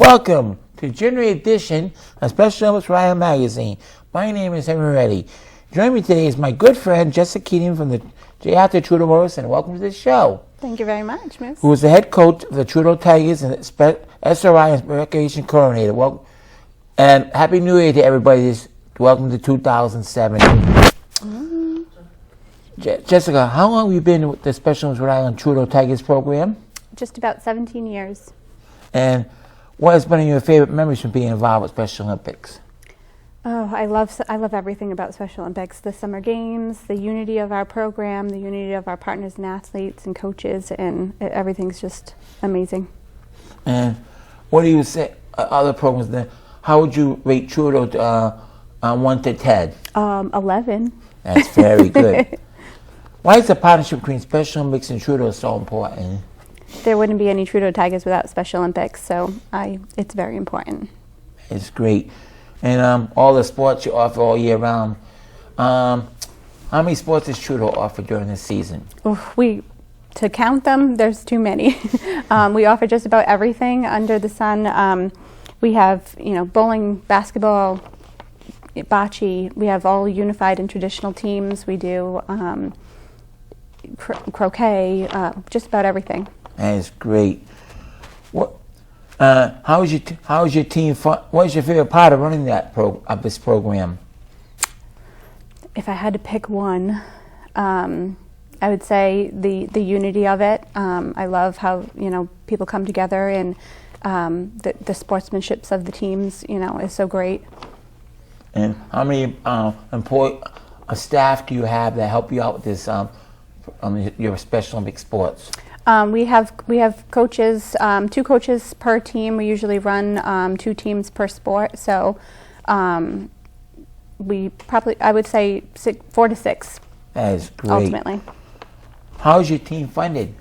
Welcome to January edition of Special Olympics Ryan Magazine. My name is Henry Reddy. Joining me today is my good friend Jessica Keenan from the J. Arthur Trudeau Morris, and welcome to the show. Thank you very much, Miss. Who is the head coach of the Trudeau Tigers and SORI and Recreation Coordinator. Well, and Happy New Year to everybody. Welcome to 2017. Jessica, how long have you been with the Special Olympics Rhode Island Trudeau Tigers program? Just about 17 years. And what has been your favorite memories from being involved with Special Olympics? Oh, I love everything about Special Olympics. The summer games, the unity of our program, the unity of our partners and athletes and coaches, and everything's just amazing. And what do you say, other programs then? How would you rate Trudeau on 1 to 10? 11. That's very good. Why is the partnership between Special Olympics and Trudeau so important? There wouldn't be any Trudeau Tigers without Special Olympics, so it's very important. It's great. And all the sports you offer all year round. How many sports does Trudeau offer during the season? To count them, there's too many. We offer just about everything under the sun. We have, bowling, basketball, bocce. We have all unified and traditional teams. We do croquet, just about everything. That is great. How is your team? What is your favorite part of running of this program? If I had to pick one, I would say the unity of it. I love how people come together, and the sportsmanships of the teams is so great. And how many staff do you have that help you out with this your Special Olympic sports? We have coaches, 2 coaches per team. We usually run 2 teams per sport, so I would say 4 to 6. That is great. Ultimately. How is your team funded?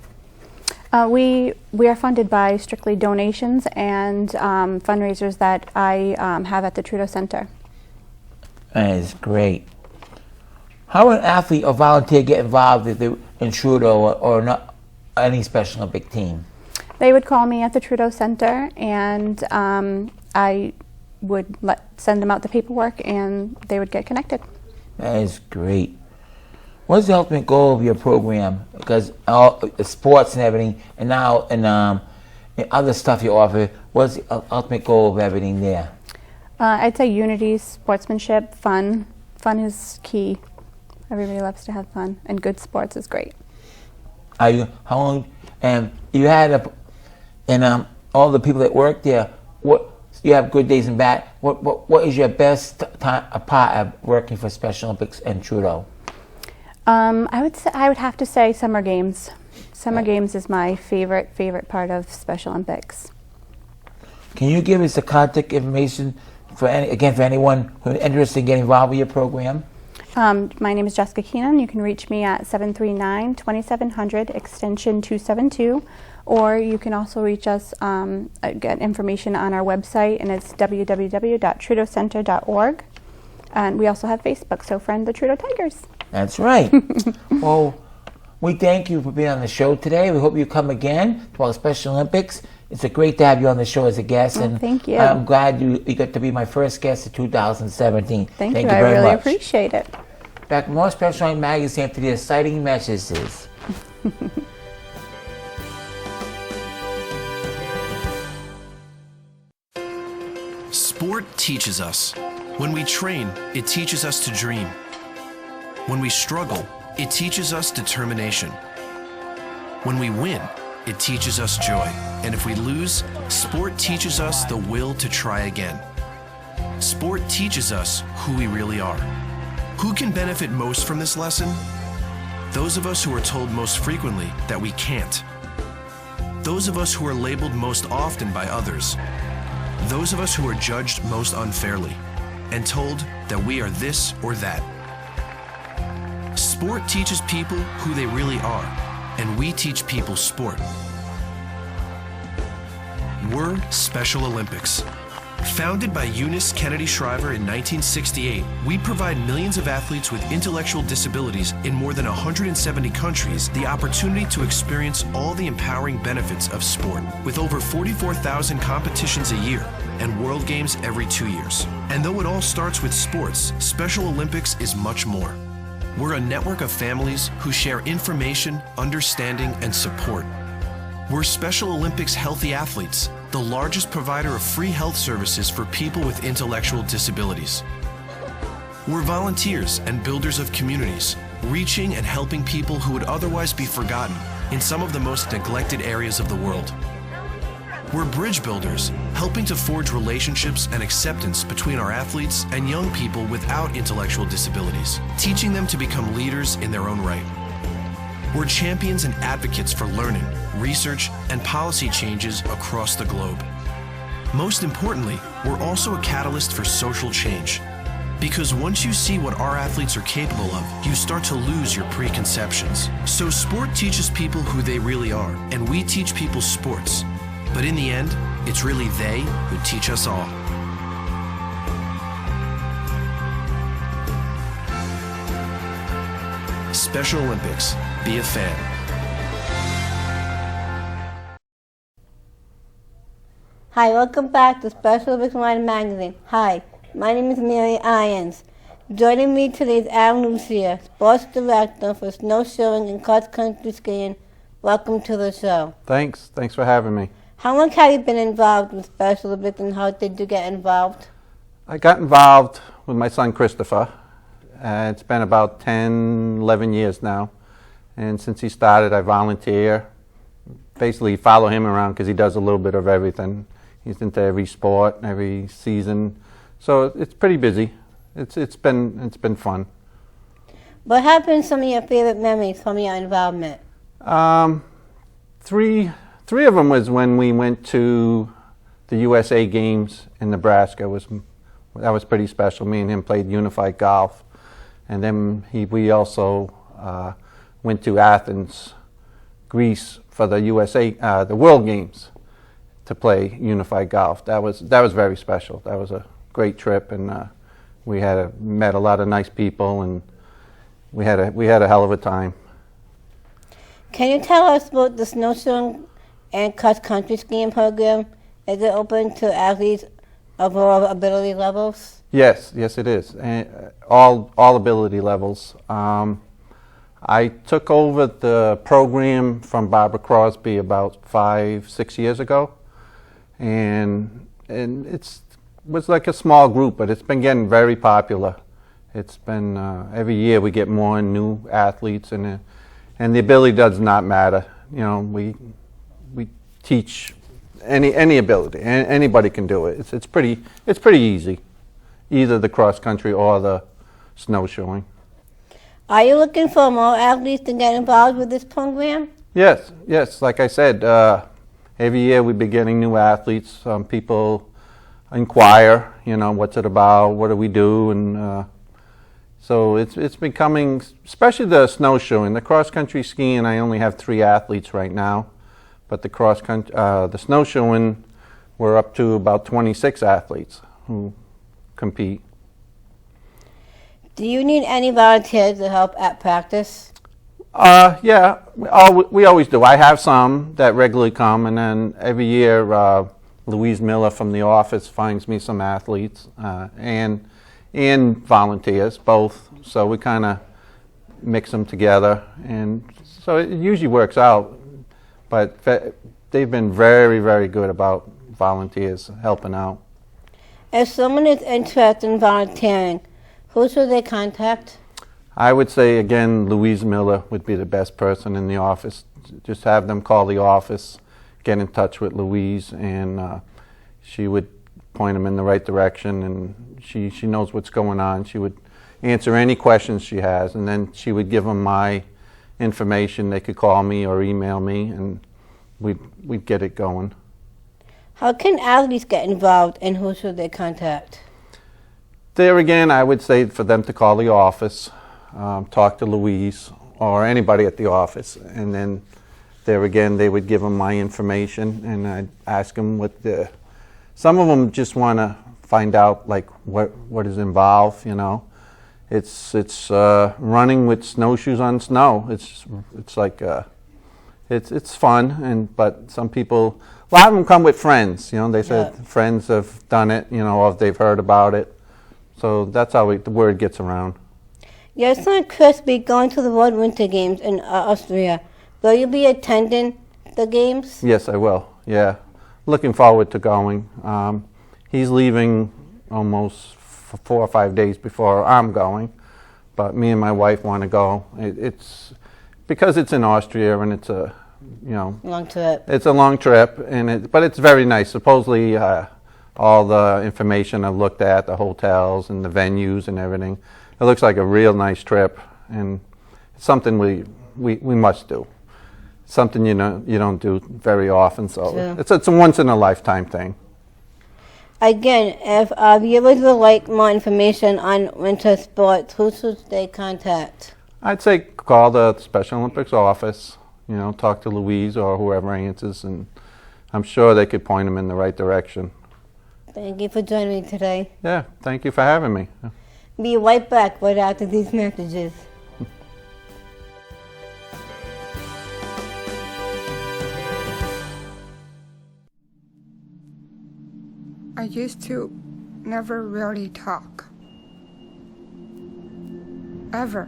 We are funded by strictly donations and fundraisers that I have at the Trudeau Center. That is great. How would an athlete or volunteer get involved in Trudeau or not? Any Special Olympic team? They would call me at the Trudeau Center, and I would send them out the paperwork, and they would get connected. That is great. What is the ultimate goal of your program? Because all the sports and everything, and now and other stuff you offer, what's the ultimate goal of everything there? I'd say unity, sportsmanship, fun. Fun is key. Everybody loves to have fun, and good sports is great. How long? And you had all the people that work there. What you have good days and bad. What is your best part of working for Special Olympics and Trudeau? I would have to say summer games. Summer games is my favorite part of Special Olympics. Can you give us the contact information for anyone who's interested in getting involved with your program? My name is Jessica Keenan. You can reach me at 739-2700 extension 272, or you can also reach us, get information on our website, and it's www.trudeaucenter.org. And we also have Facebook, so friend the Trudeau Tigers. That's right. Well, we thank you for being on the show today. We hope you come again to our Special Olympics. It's great to have you on the show as a guest. And thank you. I'm glad you got to be my first guest of 2017. Thank you. Very I really much. appreciate it. Back more Special Olympics Magazine after the exciting messages. Sport teaches us. When we train, it teaches us to dream. When we struggle, it teaches us determination. When we win, it teaches us joy. And if we lose, sport teaches us the will to try again. Sport teaches us who we really are. Who can benefit most from this lesson? Those of us who are told most frequently that we can't. Those of us who are labeled most often by others. Those of us who are judged most unfairly and told that we are this or that. Sport teaches people who they really are, and we teach people sport. We're Special Olympics. Founded by Eunice Kennedy Shriver in 1968, we provide millions of athletes with intellectual disabilities in more than 170 countries the opportunity to experience all the empowering benefits of sport, with over 44,000 competitions a year and World Games every 2 years. And though it all starts with sports, Special Olympics is much more. We're a network of families who share information, understanding, and support. We're Special Olympics Healthy Athletes, the largest provider of free health services for people with intellectual disabilities. We're volunteers and builders of communities, reaching and helping people who would otherwise be forgotten in some of the most neglected areas of the world. We're bridge builders, helping to forge relationships and acceptance between our athletes and young people without intellectual disabilities, teaching them to become leaders in their own right. We're champions and advocates for learning, research, and policy changes across the globe. Most importantly, we're also a catalyst for social change. Because once you see what our athletes are capable of, you start to lose your preconceptions. So sport teaches people who they really are, and we teach people sports. But in the end, it's really they who teach us all. Special Olympics. Be a fan. Hi, welcome back to Special Olympics Wine Magazine. Hi, my name is Mary Irons. Joining me today is Adam Lucia, Sports Director for Snowshoeing and Cross Country Skiing. Welcome to the show. Thanks for having me. How long have you been involved with Special Olympics and how did you get involved? I got involved with my son Christopher. It's been about 10, 11 years now. And since he started, I volunteer. Basically follow him around because he does a little bit of everything. He's into every sport, every season. So it's pretty busy. It's been fun. What have been some of your favorite memories from your involvement? Three of them was when we went to the USA Games in Nebraska. That was pretty special. Me and him played unified golf. And then we also went to Athens, Greece for the the World Games to play unified golf. That was very special. That was a great trip, and we met a lot of nice people, and we had a hell of a time. Can you tell us about the snowshoeing and cross country skiing program? Is it open to athletes of all ability levels? Yes, it is. All ability levels. I took over the program from Barbara Crosby about 5-6 years ago, and it was like a small group, but it's been getting very popular. It's been every year we get more new athletes, and the ability does not matter. You know, we teach any ability. Anybody can do it. It's pretty easy, either the cross country or the snowshoeing. Are you looking for more athletes to get involved with this program? Yes. Like I said, every year we be getting new athletes. People inquire, what's it about? What do we do? And so it's becoming, especially the snowshoeing. The cross country skiing, I only have 3 athletes right now, but the snowshoeing, we're up to about 26 athletes who compete. Do you need any volunteers to help at practice? Yeah, we always do. I have some that regularly come, and then every year Louise Miller from the office finds me some athletes and volunteers, both. So we kind of mix them together, and so it usually works out. But they've been very, very good about volunteers helping out. If someone is interested in volunteering, who should they contact? I would say, again, Louise Miller would be the best person in the office. Just have them call the office, get in touch with Louise, and she would point them in the right direction, and she knows what's going on. She would answer any questions she has, and then she would give them my information. They could call me or email me, and we'd get it going. How can athletes get involved, and who should they contact? There again, I would say for them to call the office, talk to Louise or anybody at the office, and then there again they would give them my information, and I'd ask them what the Some of them just want to find out like what is involved. You know, it's running with snowshoes on snow. It's like it's fun, but some people, a lot of them come with friends. You know, they said friends have done it. You know, or they've heard about it. So that's how the word gets around. Your son Chris will be going to the World Winter Games in Austria. Will you be attending the games? Yes, I will. Yeah, looking forward to going. He's leaving almost 4 or 5 days before I'm going, but me and my wife want to go. It's because it's in Austria and it's a Long trip. It's a long trip, but it's very nice. Supposedly, all the information I've looked at, the hotels and the venues and everything, it looks like a real nice trip, and it's something we must do. Something you don't do very often, so True. it's a once in a lifetime thing. Again, if viewers would like more information on winter sports, who should they contact? I'd say call the Special Olympics office. You know, talk to Louise or whoever answers, and I'm sure they could point them in the right direction. Thank you for joining me today. Yeah, thank you for having me. Be right back right after these messages. I used to never really talk. Ever.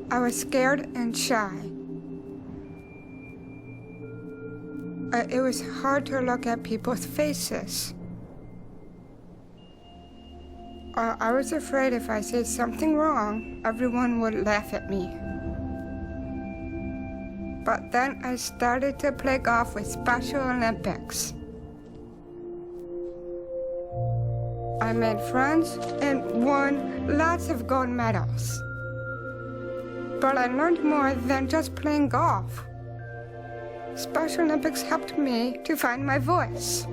I was scared and shy. It was hard to look at people's faces. I was afraid if I said something wrong, everyone would laugh at me. But then I started to play golf with Special Olympics. I made friends and won lots of gold medals. But I learned more than just playing golf. Special Olympics helped me to find my voice.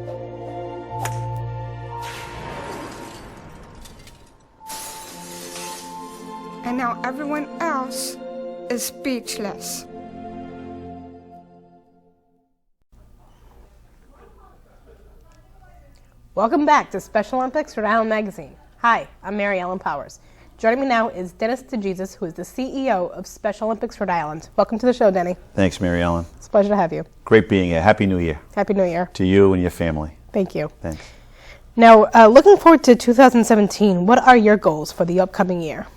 And now everyone else is speechless. Welcome back to Special Olympics Rhode Island Magazine. Hi, I'm Mary Ellen Powers. Joining me now is Dennis DeJesus, who is the CEO of Special Olympics Rhode Island. Welcome to the show, Denny. Thanks, Mary Ellen. It's a pleasure to have you. Great being here. Happy New Year. Happy New Year. To you and your family. Thank you. Thanks. Now, looking forward to 2017, what are your goals for the upcoming year?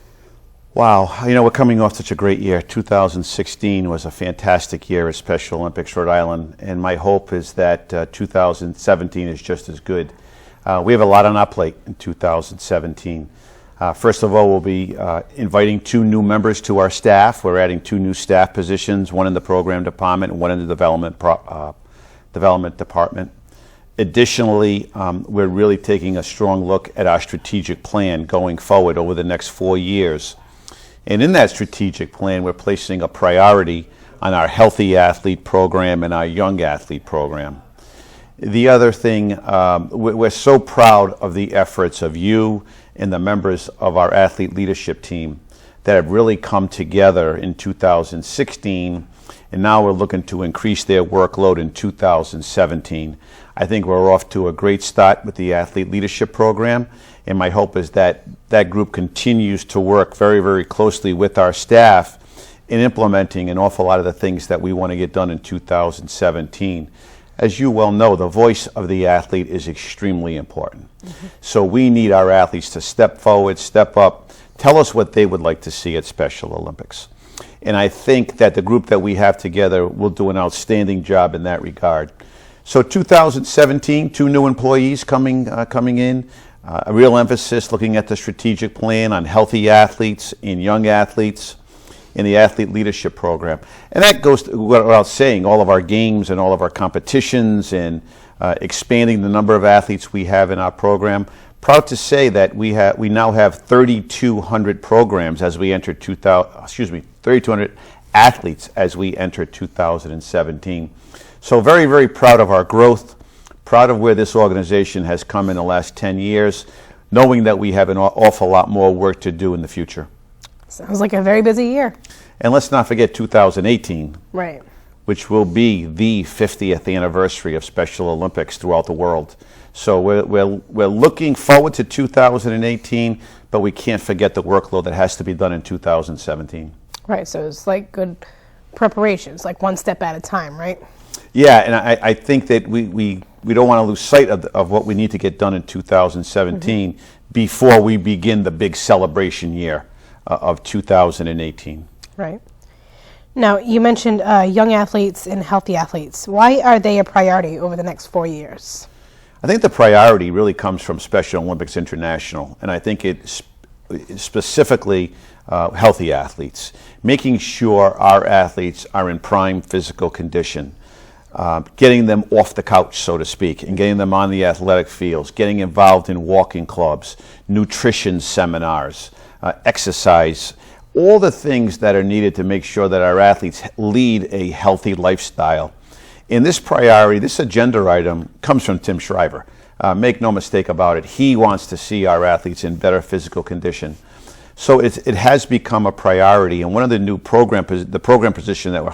Wow, you know, we're coming off such a great year. 2016 was a fantastic year at Special Olympics Rhode Island, and my hope is that 2017 is just as good. We have a lot on our plate in 2017. First of all, we'll be inviting 2 new members to our staff. We're adding 2 new staff positions, one in the program department and one in the development department. Additionally, we're really taking a strong look at our strategic plan going forward over the next 4 years. And in that strategic plan, we're placing a priority on our healthy athlete program and our young athlete program. The other thing, we're so proud of the efforts of you and the members of our athlete leadership team that have really come together in 2016, and now we're looking to increase their workload in 2017. I think we're off to a great start with the athlete leadership program, and my hope is that that group continues to work very, very closely with our staff in implementing an awful lot of the things that we want to get done in 2017. As you well know, the voice of the athlete is extremely important. Mm-hmm. So we need our athletes to step forward, step up, tell us what they would like to see at Special Olympics. And I think that the group that we have together will do an outstanding job in that regard. So 2017, 2 new employees coming in, a real emphasis looking at the strategic plan on healthy athletes and young athletes in the athlete leadership program. And that goes without saying, all of our games and all of our competitions and expanding the number of athletes we have in our program. Proud to say that we now have 3,200 programs as we enter 3,200 athletes as we enter 2017. So very, very proud of our growth, proud of where this organization has come in the last 10 years, knowing that we have an awful lot more work to do in the future. Sounds like a very busy year. And let's not forget 2018. Right. which will be the 50th anniversary of Special Olympics throughout the world. So we're looking forward to 2018, but we can't forget the workload that has to be done in 2017. Right, so it's like good preparations, like one step at a time, right? Yeah, and I think that we don't want to lose sight of what we need to get done in 2017 before we begin the big celebration year of 2018. Right. Now, you mentioned young athletes and healthy athletes. Why are they a priority over the next 4 years? I think the priority really comes from Special Olympics International, and I think it's specifically healthy athletes, making sure our athletes are in prime physical condition, getting them off the couch, so to speak, and getting them on the athletic fields, getting involved in walking clubs, nutrition seminars, exercise, all the things that are needed to make sure that our athletes lead a healthy lifestyle. And this priority, this agenda item, comes from Tim Shriver. Make no mistake about it. He wants to see our athletes in better physical condition. So it has become a priority. And one of the new program position that we're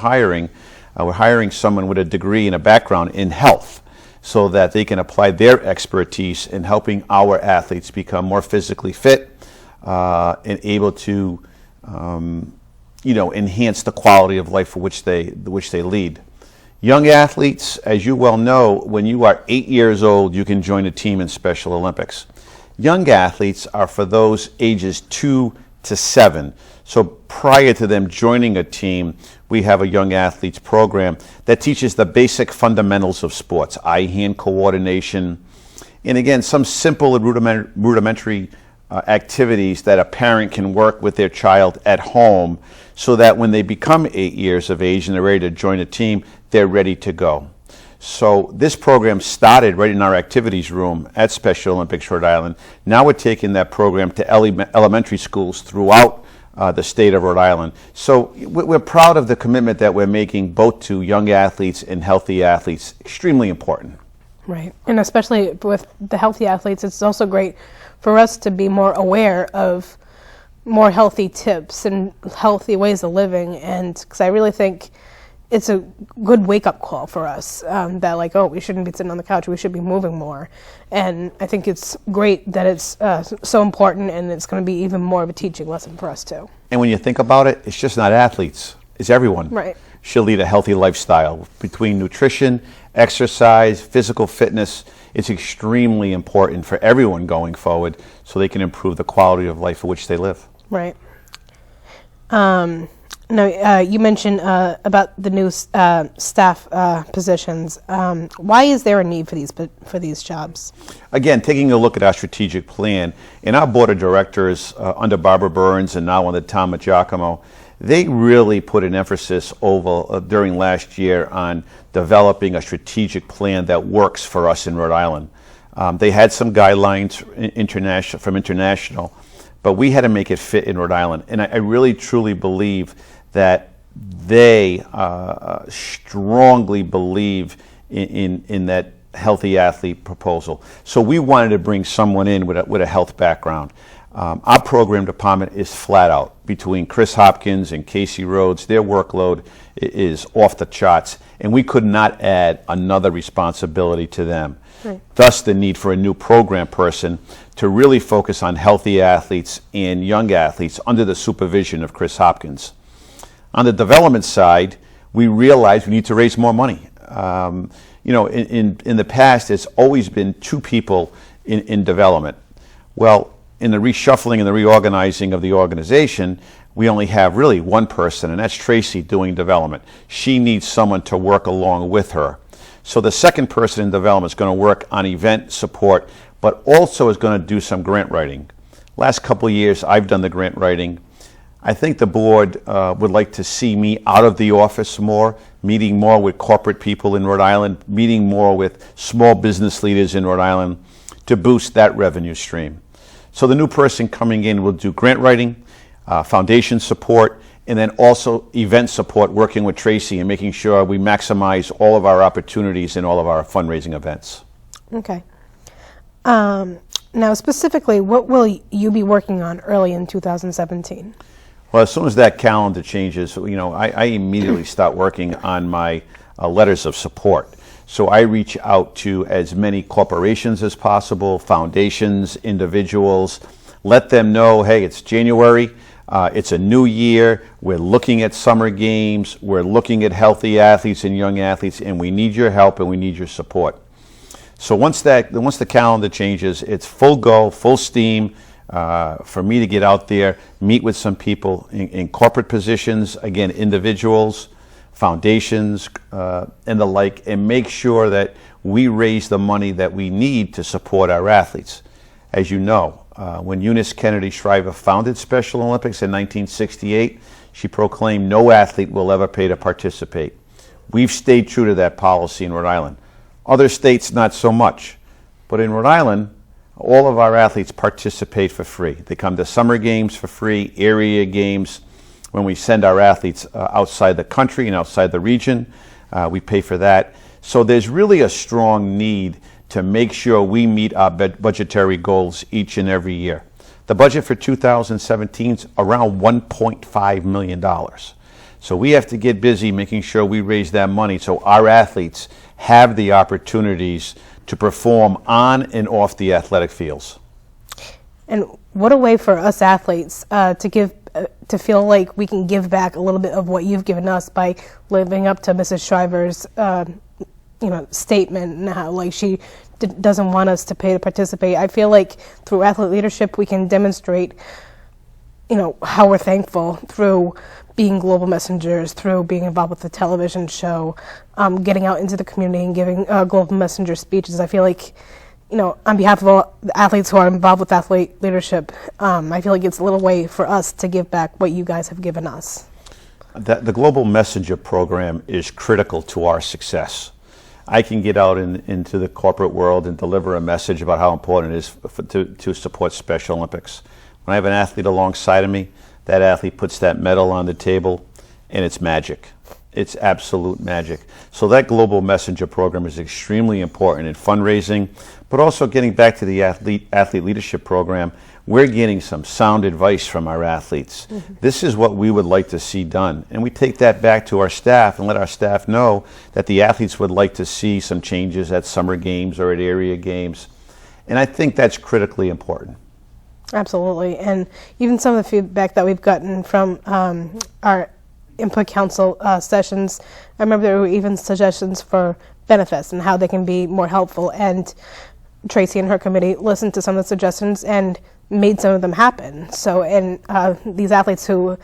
hiring someone with a degree and a background in health so that they can apply their expertise in helping our athletes become more physically fit and able to enhance the quality of life for which they lead. Young athletes, as you well know, when you are 8 years old, you can join a team in Special Olympics. Young athletes are for those ages 2 to 7. So prior to them joining a team, we have a young athletes program that teaches the basic fundamentals of sports, eye-hand coordination, and again, some simple and rudimentary activities that a parent can work with their child at home so that when they become 8 years of age and they're ready to join a team, they're ready to go. So this program started right in our activities room at Special Olympics Rhode Island. Now we're taking that program to elementary schools throughout the state of Rhode Island. So we're proud of the commitment that we're making both to young athletes and healthy athletes. Extremely important. Right, and especially with the healthy athletes, it's also great for us to be more aware of more healthy tips and healthy ways of living, and because I really think it's a good wake-up call for us that like, oh, we shouldn't be sitting on the couch, we should be moving more. And I think it's great that it's so important, and it's going to be even more of a teaching lesson for us too. And when you think about it, it's just not athletes, it's everyone. Right. Should lead a healthy lifestyle between nutrition, exercise, physical fitness. It's extremely important for everyone going forward so they can improve the quality of life for which they live. Right. Now, you mentioned about the new staff positions. Why is there a need for these jobs? Again, taking a look at our strategic plan, and our board of directors under Barbara Burns and now under Tom Giacomo, they really put an emphasis over during last year on developing a strategic plan that works for us in Rhode Island. They had some guidelines from international, but we had to make it fit in Rhode Island. And I really truly believe that they strongly believe in that healthy athlete proposal. So we wanted to bring someone in with a health background. Our program department is flat out. Between Chris Hopkins and Casey Rhodes, their workload is off the charts, and we could not add another responsibility to them. Right. Thus the need for a new program person to really focus on healthy athletes and young athletes under the supervision of Chris Hopkins. On the development side, we realized we need to raise more money. In the past, it's always been 2 people in development. Well, in the reshuffling and the reorganizing of the organization, we only have really 1 person, and that's Tracy doing development. She needs someone to work along with her. So the second person in development is going to work on event support, but also is going to do some grant writing. Last couple of years, I've done the grant writing. I think the board would like to see me out of the office more, meeting more with corporate people in Rhode Island, meeting more with small business leaders in Rhode Island to boost that revenue stream. So the new person coming in will do grant writing, foundation support, and then also event support, working with Tracy and making sure we maximize all of our opportunities in all of our fundraising events. Okay. Now, specifically, what will you be working on early in 2017? Well, as soon as that calendar changes, I immediately start working on my letters of support. So I reach out to as many corporations as possible, foundations, individuals, let them know, hey, it's January, it's a new year, we're looking at summer games, we're looking at healthy athletes and young athletes, and we need your help and we need your support. So once the calendar changes, it's full go, full steam for me to get out there, meet with some people in corporate positions, again, individuals, foundations, and the like, and make sure that we raise the money that we need to support our athletes. As you know, when Eunice Kennedy Shriver founded Special Olympics in 1968, she proclaimed no athlete will ever pay to participate. We've stayed true to that policy in Rhode Island. Other states, not so much. But in Rhode Island, all of our athletes participate for free. They come to summer games for free, area games. When we send our athletes outside the country and outside the region, we pay for that. So there's really a strong need to make sure we meet our budgetary goals each and every year. The budget for 2017 is around $1.5 million. So we have to get busy making sure we raise that money so our athletes have the opportunities to perform on and off the athletic fields. And what a way for us athletes to feel like we can give back a little bit of what you've given us by living up to Mrs. Shriver's statement and how like she doesn't want us to pay to participate. I feel like through athlete leadership we can demonstrate how we're thankful through being global messengers, through being involved with the television show, getting out into the community and giving global messenger speeches. I feel like on behalf of all the athletes who are involved with athlete leadership, I feel like it's a little way for us to give back what you guys have given us. The Global Messenger program is critical to our success. I can get out into the corporate world and deliver a message about how important it is to support Special Olympics. When I have an athlete alongside of me, that athlete puts that medal on the table, and it's magic. It's absolute magic. So that Global Messenger program is extremely important in fundraising, but also getting back to the athlete leadership program, we're getting some sound advice from our athletes. Mm-hmm. This is what we would like to see done. And we take that back to our staff and let our staff know that the athletes would like to see some changes at summer games or at area games. And I think that's critically important. Absolutely. And even some of the feedback that we've gotten from our input council sessions, I remember there were even suggestions for benefits and how they can be more helpful. And Tracy and her committee listened to some of the suggestions and made some of them happen. So, and these athletes who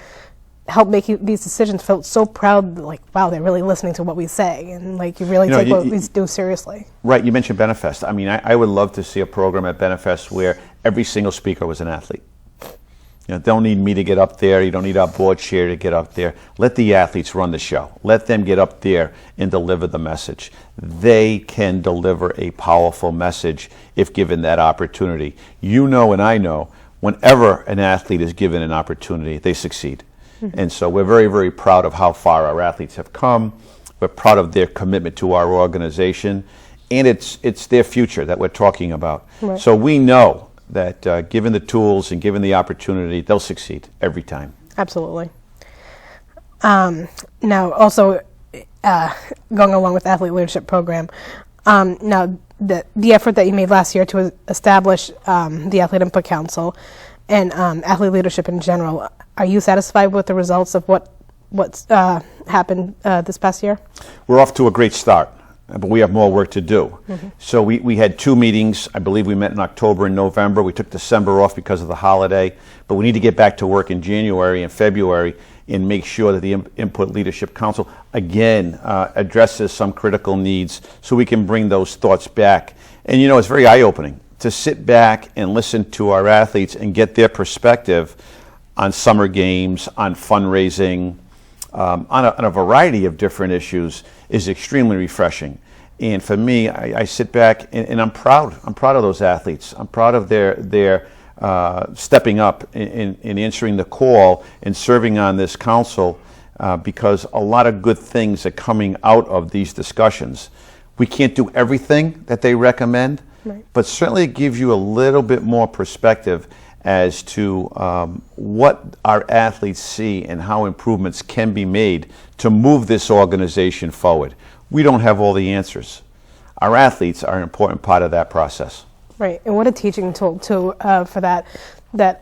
helped make these decisions felt so proud, like, wow, they're really listening to what we say, and like you really take what we do seriously. Right, you mentioned Benefest. I mean, I would love to see a program at Benefest where every single speaker was an athlete. Don't need me to get up there. You don't need our board chair to get up there. Let the athletes run the show. Let them get up there and deliver the message. They can deliver a powerful message if given that opportunity. And I know, whenever an athlete is given an opportunity, they succeed. Mm-hmm. And so we're very, very proud of how far our athletes have come. We're proud of their commitment to our organization. And it's their future that we're talking about. Right. So we know that given the tools and given the opportunity, they'll succeed every time. Absolutely. Now, also going along with the athlete leadership program, now the effort that you made last year to establish the Athlete Input Council and athlete leadership in general, are you satisfied with the results of what's happened this past year? We're off to a great start, but we have more work to do. Mm-hmm. So we had 2 meetings. I believe we met in October and November. We took December off because of the holiday, but we need to get back to work in January and February and make sure that the Input Leadership Council, again, addresses some critical needs so we can bring those thoughts back. And it's very eye-opening to sit back and listen to our athletes and get their perspective on summer games, on fundraising, on a variety of different issues is extremely refreshing. And for me, I sit back and I'm proud. I'm proud of those athletes. I'm proud of their stepping up and answering the call and serving on this council because a lot of good things are coming out of these discussions. We can't do everything that they recommend, right, but certainly it gives you a little bit more perspective as to what our athletes see and how improvements can be made to move this organization forward. We don't have all the answers. Our athletes are an important part of that process. Right, and what a teaching tool too for that. That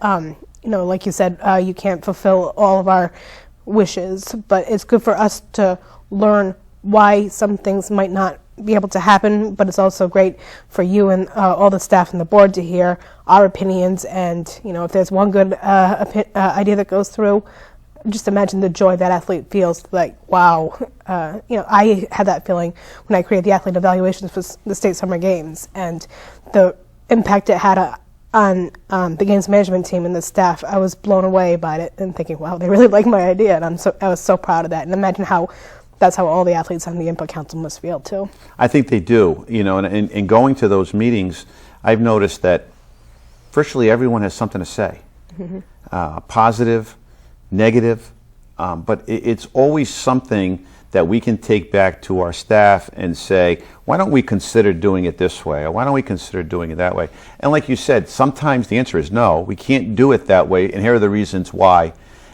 you know, like you said, you can't fulfill all of our wishes, but it's good for us to learn why some things might not be able to happen. But it's also great for you and all the staff and the board to hear our opinions. And you know, if there's one good idea that goes through, just imagine the joy that athlete feels. Like, wow, you know, I had that feeling when I created the athlete evaluations for the state summer games, and the impact it had on the games management team and the staff. I was blown away by it and thinking, wow, they really like my idea, and I was so proud of that. And imagine how that's how all the athletes on the input council must feel too. I think they do. You know, and in going to those meetings, I've noticed that virtually everyone has something to say, positive, negative, but it's always something that we can take back to our staff and say, why don't we consider doing it this way, or why don't we consider doing it that way? And like you said, sometimes the answer is no, we can't do it that way, and here are the reasons why.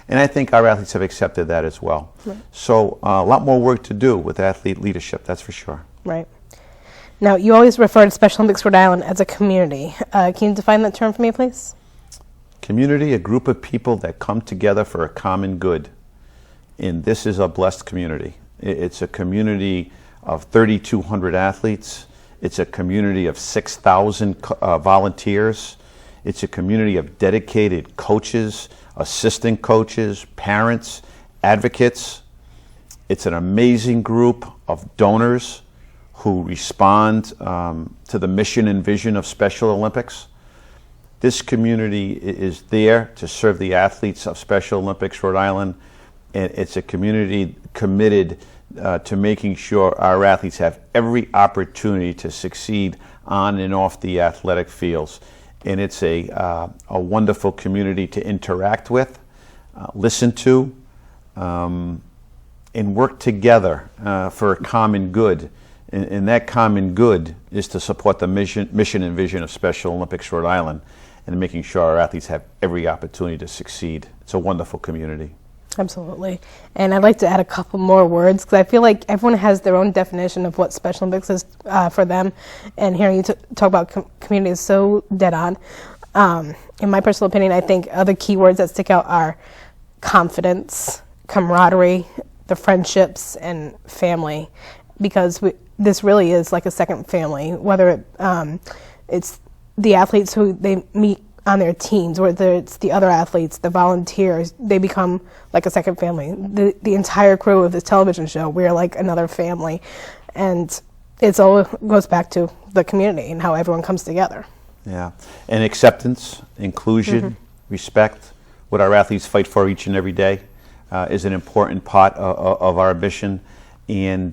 And I think our athletes have accepted that as well. Right. So a lot more work to do with athlete leadership, that's for sure. Right. Now, you always refer to Special Olympics Rhode Island as a community. Can you define that term for me, please? Community, a group of people that come together for a common good. And this is a blessed community. It's a community of 3,200 athletes. It's a community of 6,000 volunteers. It's a community of dedicated coaches, assistant coaches, parents, advocates. It's an amazing group of donors who respond to the mission and vision of Special Olympics. This community is there to serve the athletes of Special Olympics Rhode Island, and it's a community committed to making sure our athletes have every opportunity to succeed on and off the athletic fields. And it's a wonderful community to interact with, listen to, and work together for a common good. And that common good is to support the mission and vision of Special Olympics Rhode Island, and making sure our athletes have every opportunity to succeed. It's a wonderful community. Absolutely. And I'd like to add a couple more words, because I feel like everyone has their own definition of what Special Olympics is for them. And hearing you talk about community is so dead on. In my personal opinion, I think other key words that stick out are confidence, camaraderie, the friendships, and family. Because this really is like a second family, whether it's the athletes who they meet on their teams, whether it's the other athletes, the volunteers, they become like a second family. The entire crew of this television show, we're like another family. And it all goes back to the community and how everyone comes together. Yeah, and acceptance, inclusion, respect, what our athletes fight for each and every day is an important part of our mission. And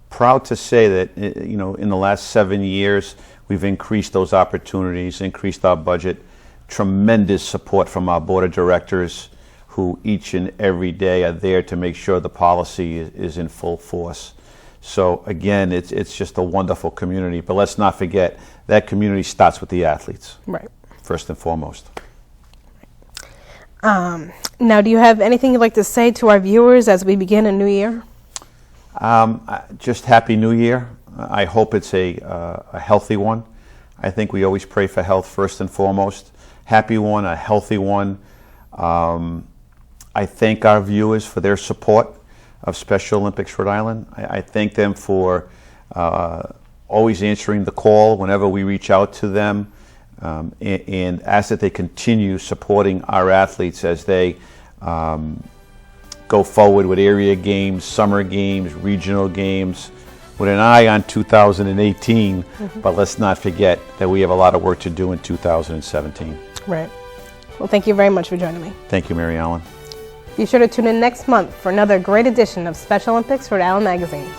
proud to say that, you know, in the last 7 years, we've increased those opportunities, increased our budget, tremendous support from our board of directors, who each and every day are there to make sure the policy is in full force. So again, it's just a wonderful community, but let's not forget that community starts with the athletes. Right. First and foremost. Now, do you have anything you'd like to say to our viewers as we begin a new year? Just Happy New Year. I hope it's a healthy one. I think we always pray for health first and foremost. Happy one, a healthy one. I thank our viewers for their support of Special Olympics Rhode Island. I thank them for always answering the call whenever we reach out to them, and ask that they continue supporting our athletes as they go forward with area games, summer games, regional games, with an eye on 2018, but let's not forget that we have a lot of work to do in 2017. Right. Well, thank you very much for joining me. Thank you, Mary Ellen. Be sure to tune in next month for another great edition of Special Olympics Rhode Island Magazine.